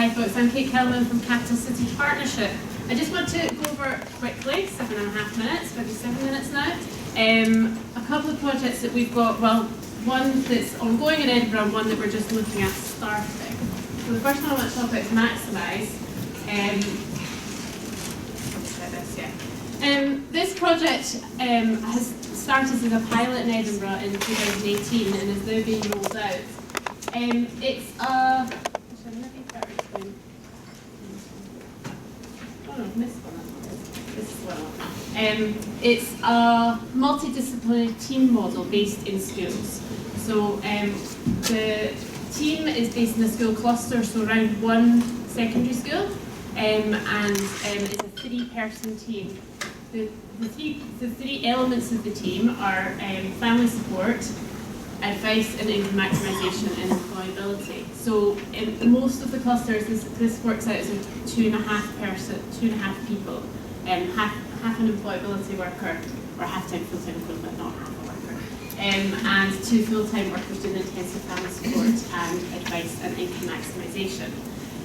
Hi folks, I'm Kate Kelman from Capital City Partnership. I just want to go over quickly, 7.5 minutes, maybe 7 minutes now, a couple of projects that we've got, well, one that's ongoing in Edinburgh and one that we're just looking at starting. So the first one I want to talk about is Maximise. This project has started as a pilot in Edinburgh in 2018 and is now being rolled out. It's a... It's a multidisciplinary team model based in schools. So the team is based in a school cluster, so around one secondary school, and it's a 3-person team. The three elements of the team are family support, advice and income maximisation and employability. So in most of the clusters, this works out as a 2.5 people, half an employability worker, or half-time full-time equivalent, not half a worker, and 2 full-time workers doing intensive family support and advice and income maximisation.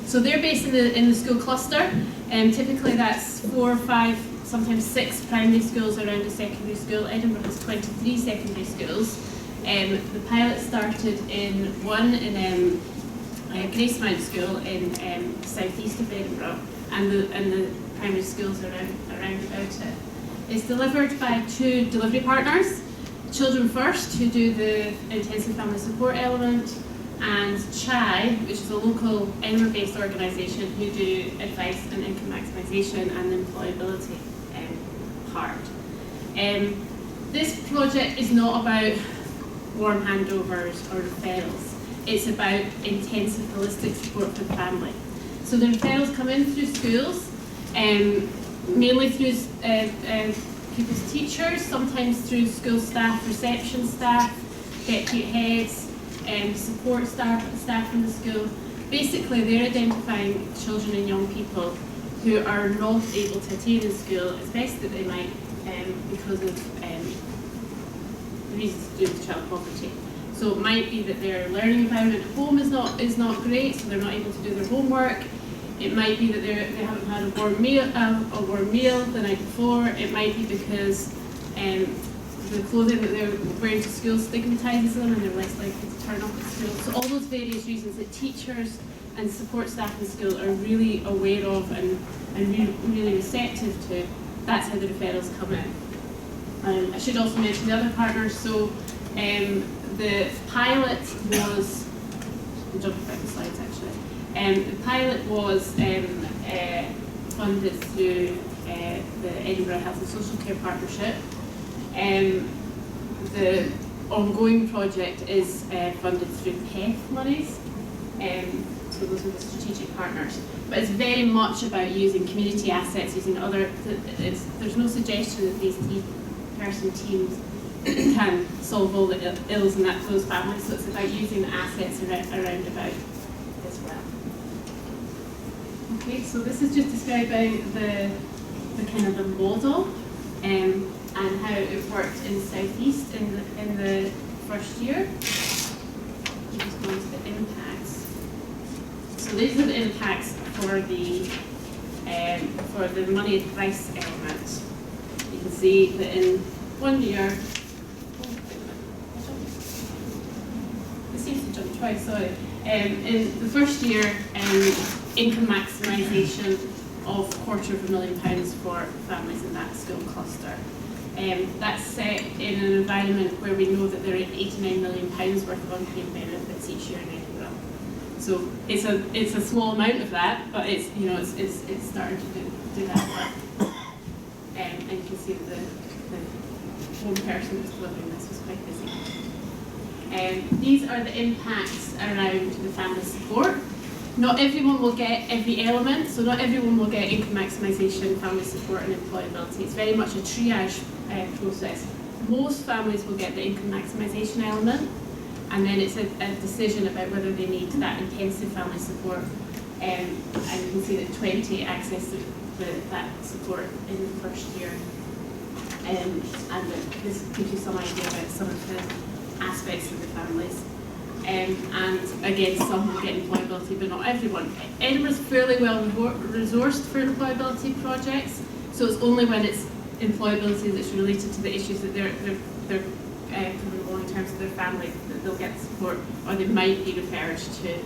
So they're based in the school cluster, and typically that's 4, 5, sometimes 6 primary schools around a secondary school. Edinburgh has 23 secondary schools. The pilot started in one in Gracemount School in southeast of Edinburgh, and the primary schools around about it. It's delivered by 2 delivery partners, Children First, who do the intensive family support element, and CHAI, which is a local Edinburgh-based organisation who do advice and income maximisation and employability part. This project is not about warm handovers or referrals. It's about intensive holistic support for the family. So the referrals come in through schools, mainly through pupils' teachers, sometimes through school staff, reception staff, deputy heads, support staff in the school. Basically, they're identifying children and young people who are not able to attain in school as best that they might because of reasons to do with child poverty. So it might be that their learning environment at home is not great, so they're not able to do their homework. It might be that they haven't had a warm meal the night before. It might be because the clothing that they're wearing to school stigmatises them and they're less likely to turn up at school. So all those various reasons that teachers and support staff in school are really aware of and really receptive to, that's how the referrals come in. I should also mention the other partners. So the pilot was, I'm jumping back the slides actually. The pilot was funded through the Edinburgh Health and Social Care Partnership. The ongoing project is funded through PEF monies. So those are the strategic partners. But it's very much about using community assets, using other, there's no suggestion that these 3-person teams can solve all the ills in those families, so it's about using the assets around about as well. Okay, so this is just describing the kind of the model and how it worked in South East in the first year. I'm just going to the impacts. So these are the impacts for the money advice element. You can see that in 1 year, this seems to jump twice, sorry. In the first year, income maximisation of £250,000 for families in that school cluster. That's set in an environment where we know that there are £89 million worth of unpaid benefits each year in Edinburgh. So it's a small amount of that, but it's starting to do that work. And you can see that the one person who's delivering this was quite busy. These are the impacts around the family support. Not everyone will get every element, so not everyone will get income maximisation, family support and employability. It's very much a triage process. Most families will get the income maximisation element, and then it's a decision about whether they need that intensive family support. And you can see that 20 access that support in the first year. And this gives you some idea about some of the aspects of the families. and again, some will get employability, but not everyone. Edinburgh's fairly well resourced for employability projects, so it's only when it's employability that's related to the issues that they're coming along in terms of their family that they'll get support, or they might be referred to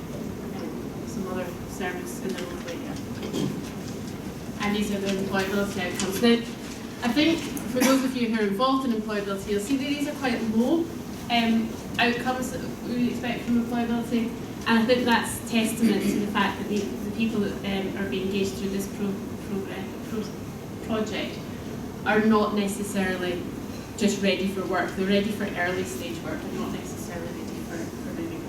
some other service in their own area. And these are the employability outcomes. Now, I think for those of you who are involved in employability, you'll see that these are quite low outcomes that we would expect from employability, and I think that's testament to the fact that the people that are being engaged through this project are not necessarily just ready for work. They're ready for early stage work and not necessarily ready for moving.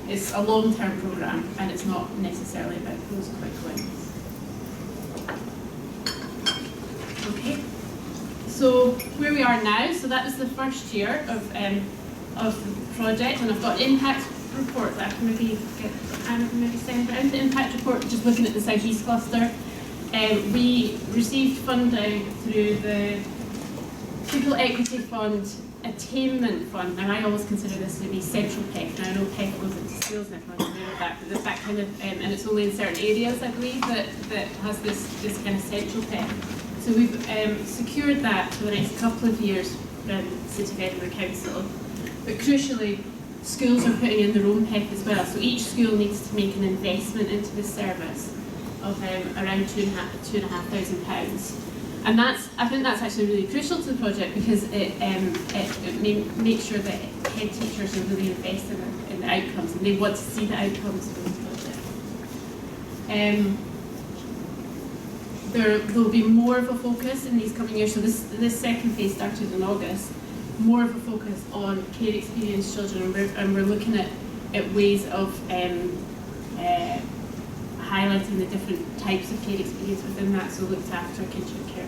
It's a long-term programme, and it's not necessarily about those quick wins. Okay, so where we are now, so that was the first year of the project, and I've got an impact report that I can maybe get Anna can maybe send around. The impact report, just looking at the South East cluster. We received funding through the People Equity Fund Attainment Fund. Now, I always consider this to be central PEC. Now, I know PEC goes into skills and everyone's aware of that, but there's that kind of, and it's only in certain areas, I believe, that has this kind of central PEC. So we've secured that for the next couple of years from the City of Edinburgh Council. But crucially, schools are putting in their own PEC as well. So each school needs to make an investment into this service of around £2,500. And I think that's actually really crucial to the project, because it makes sure that head teachers are really invested in the outcomes, and they want to see the outcomes from the project. There will be more of a focus in these coming years. So this second phase started in August. More of a focus on care experienced children, and we're looking at ways of highlighting the different types of care experience within that, so looked after, kinship care,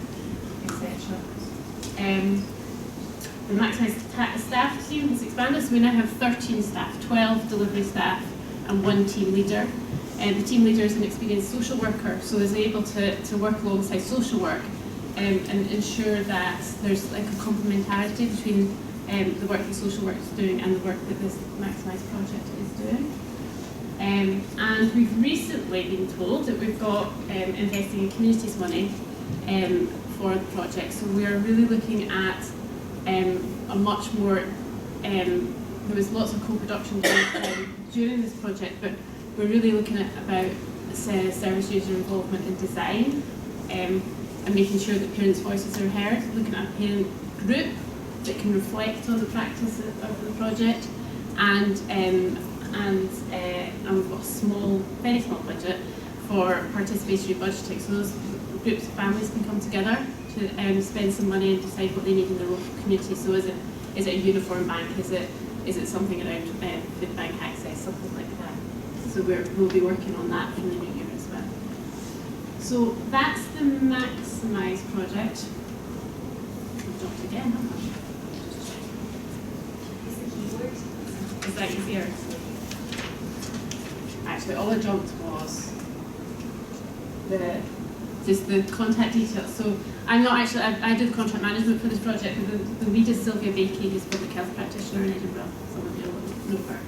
etc. The Maximised staff team has expanded, so we now have 13 staff, 12 delivery staff and 1 team leader. The team leader is an experienced social worker, so is able to work alongside social work and ensure that there's like a complementarity between the work that social work is doing and the work that this Maximised project is doing. And we've recently been told that we've got investing in communities money for the project. So we are really looking at a much more, there was lots of co-production during this project, but we're really looking at about service user involvement in design and making sure that parents' voices are heard, looking at a parent group that can reflect on the practice of the project, and we've got a very small budget for participatory budgeting. So those groups of families can come together to spend some money and decide what they need in their local community. So is it a uniform bank? Is it something around food bank access, something like that? So we'll be working on that in the new year as well. So that's the Maximise project. I've dropped again, haven't I? Is that easier? Actually, all I jumped was just the contact details. So I'm not actually, I did contract management for this project, but the lead is Sylvia Bakey, who's a public health practitioner in Edinburgh. Some of you will know her,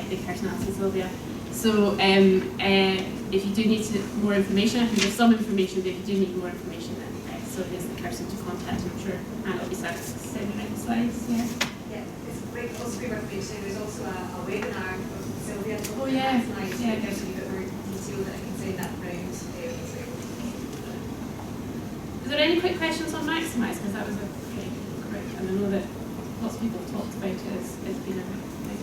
big personality, Sylvia. So if you do need more information, I can give some information, but if you do need more information, then Sylvia's the person to contact. I'm sure Anna will be sending out the slides. Yeah. Yeah, it's great. Also, great information. There's also a webinar of Sylvia. Oh yeah. Nice. Yeah. It gives you a bit more detail that I can send that around. Is there any quick questions on Maximise? Because that was a pretty quick, and I know that lots of people have talked about it. It's been a thing.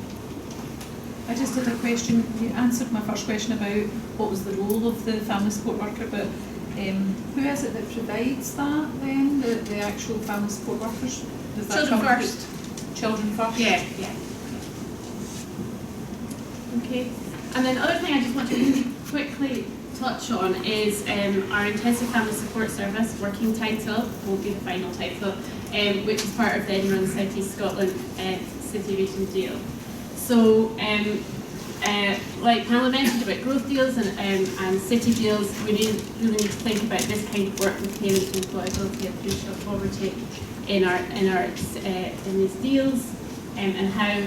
I just had a question. You answered my first question about what was the role of the family support worker, but who is it that provides that then? The actual family support workers? Does that Children first. Children first? Yeah. Okay. And then the other thing I just want to really quickly touch on is our intensive family support service working title, won't be the final title, which is part of the Edinburgh and South East Scotland City Region deal. So like Pamela mentioned about growth deals and city deals, we really need to think about this kind of work with parents, employability and future poverty in these deals. and how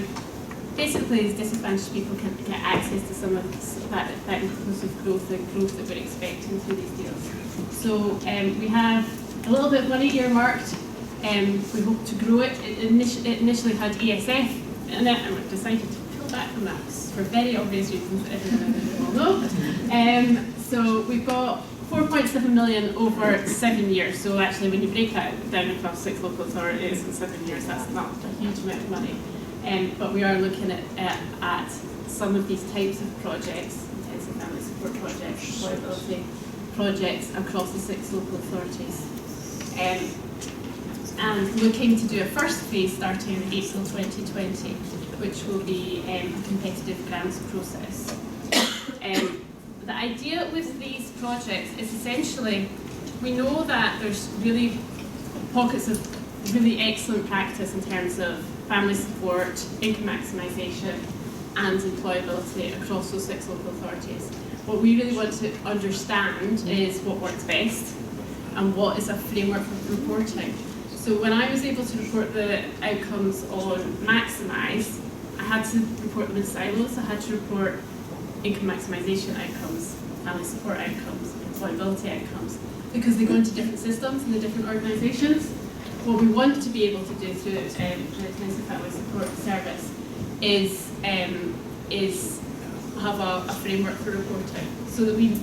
basically these disadvantaged people can get access to some of that inclusive growth and growth that we're expecting through these deals. So we have a little bit of money earmarked. We hope to grow it. It initially had ESF in it, and we've decided to pull back from that for very obvious reasons that everyone will know. So we've got 4.7 million over 7 years. So actually, when you break that down across 6 local authorities in 7 years, that's not a huge amount of money. But we are looking at some of these types of projects, intensive family support projects, employability projects across the 6 local authorities. And looking to do a first phase starting in April 2020, which will be a competitive grants process. The idea with these projects is essentially, we know that there's really pockets of really excellent practice in terms of family support, income maximisation, and employability across those 6 local authorities. What we really want to understand is what works best and what is a framework for reporting. So when I was able to report the outcomes on Maximise, I had to report them in silos. I had to report income maximisation outcomes, family support outcomes, employability outcomes, because they go into different systems in the different organisations. What we want to be able to do through the Intensive Family Support Service is have a framework for reporting, so that we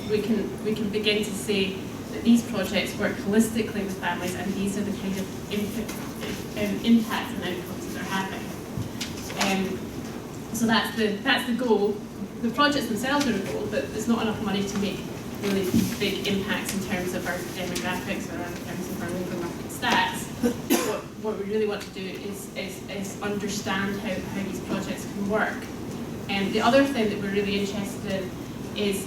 can begin to say that these projects work holistically with families, and these are the kind of impact and outcomes that they're having. So that's the goal. The projects themselves are a goal, but there's not enough money to make really big impacts in terms of our demographics or in terms of our labour market stats. What we really want to do is understand how these projects can work. And the other thing that we're really interested in is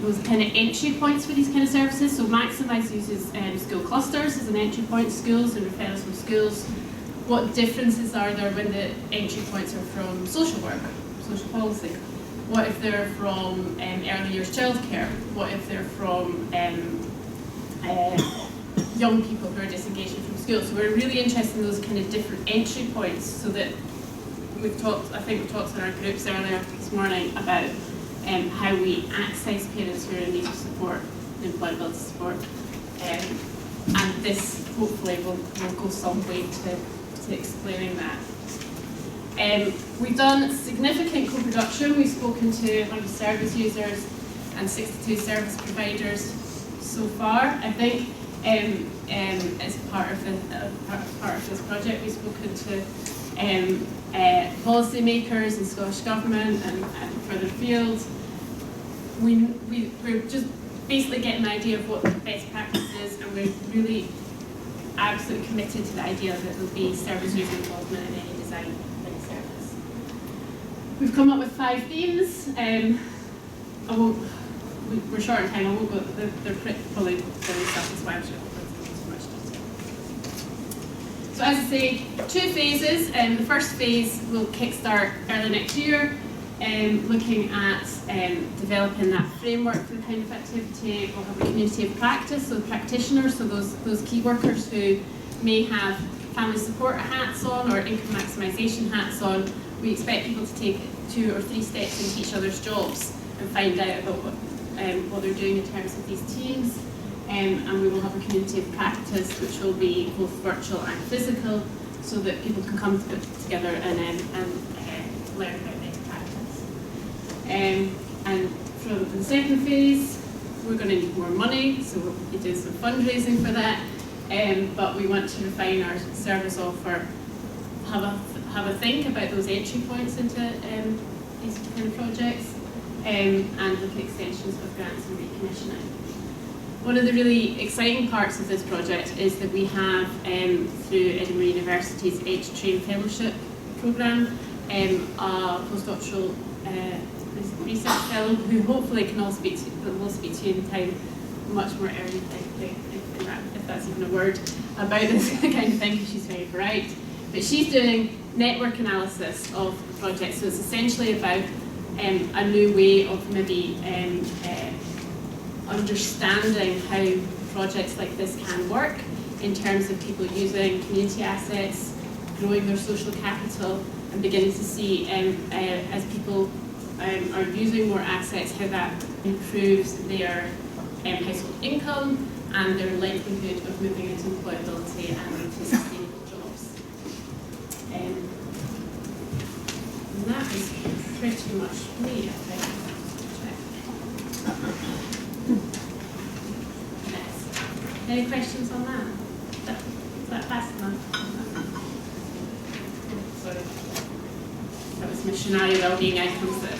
those kind of entry points for these kind of services. So Maximise uses school clusters as an entry point, schools and referrals from schools. What differences are there when the entry points are from social work, social policy? What if they're from early years childcare? What if they're from young people who are disengaging from school? So we're really interested in those kind of different entry points, so that I think we've talked in our groups earlier this morning about how we access parents who are in need of support, employability support, and this hopefully will go some way to explaining that. We've done significant co-production. We've spoken to 100 service users and 62 service providers so far. I think as part of this project, we've spoken to policy makers and Scottish Government and further afield. We're just basically getting an idea of what the best practice is, and we're really absolutely committed to the idea that there will be service user involvement in any design of any service. We've come up with 5 themes. We're short on time, I won't go, they're probably very self-explanatory. So as I say, 2 phases. The first phase will kickstart early next year, looking at developing that framework for the kind of activity. We'll have a community of practice, so practitioners, so those key workers who may have family support hats on or income maximisation hats on. We expect people to take 2 or 3 steps into each other's jobs and find out about what they're doing in terms of these teams. And we will have a community of practice, which will be both virtual and physical, so that people can come together and learn about their practice. And from the second phase, we're going to need more money, so we'll be doing some fundraising for that. But we want to refine our service offer, have a think about those entry points into these kind of projects, and look at extensions of grants and recommissioning. One of the really exciting parts of this project is that we have, through Edinburgh University's Edge Train Fellowship programme, a postdoctoral research fellow who hopefully will speak to you in time much more early, if that's even a word, about this kind of thing, because she's very bright. But she's doing network analysis of the project, so it's essentially about a new way of maybe understanding how projects like this can work in terms of people using community assets, growing their social capital and beginning to see as people are using more assets how that improves their household income and their likelihood of moving into employability and into sustainable jobs. And that is pretty much me, I think. Next. Any questions on that? Is that fast enough? Sorry. That was missionary wellbeing outcomes that